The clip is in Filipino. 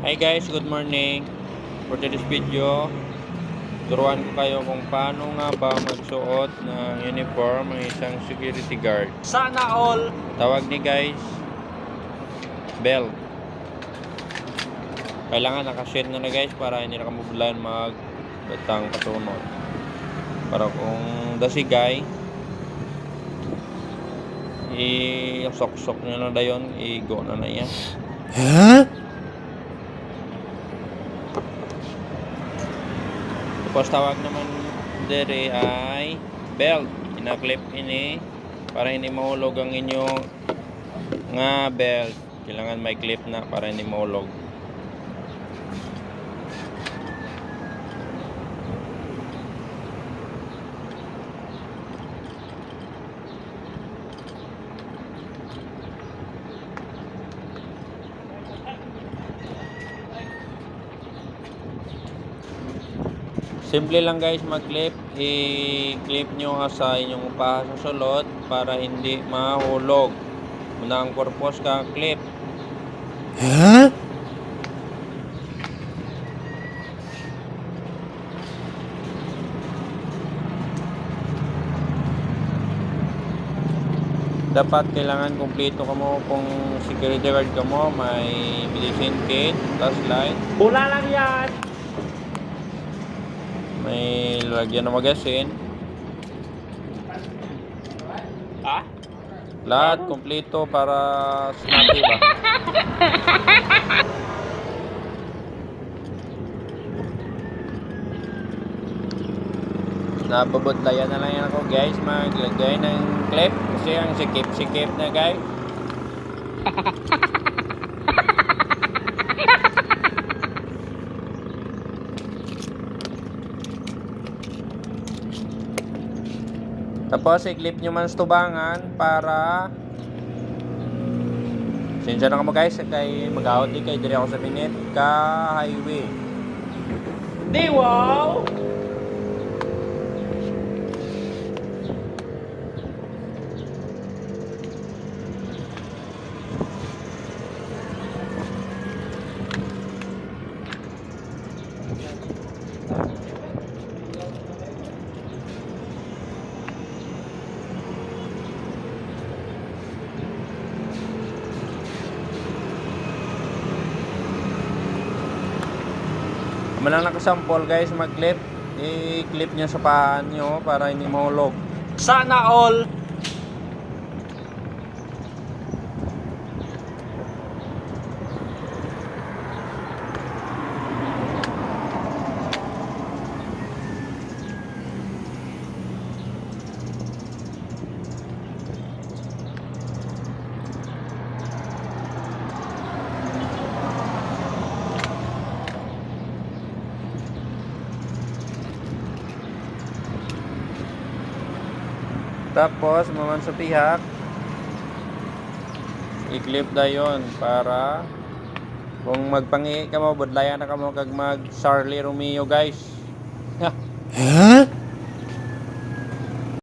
Hi guys, good morning. For today's video, turuan ko kayo kung paano nga ba magsuot ng uniform ng isang security guard. Sana all. Tawag ni guys, belt. Kailangan nakashare na guys para hindi nakamublan batang patunod. Para kung dasigay, i-sok-sok nyo na dayon, i-go na yan. Huh? Tapos tawag naman dere ay belt. Ina-clip ini para hindi mahulog ang inyong nga belt. Kailangan may clip na para hindi mahulog. Simple lang guys mag-clip. I-clip nyo sa inyong upahan sa sulod para hindi mahulog. Muna ang purpose ka clip. Huh? Dapat kailangan kumpleto ka mo kung security guard ka mo. May medicine kit, flashlight. Wala lang yan. May lagyan ng magasin. Ha? Lahat kumpleto para snappy ba? Nababotlayan na lang yan ako guys. Maglagay ng clip. Kasi ang sikip-sikip na guys. Tapos i-clip nyo man sa tubangan para sinsya na ka mo guys kay mag-out di kay dire ako sa minute ka highway. Di wow. Malang nakasampol guys mag-clip. I-clip nyo sa paan nyo para hindi mahulog. Sana all. Tapos maman sa pihak i-clip dayon para kung magpangi ka mo budlayan na ka mo kag mag Charlie Romeo guys. Huh?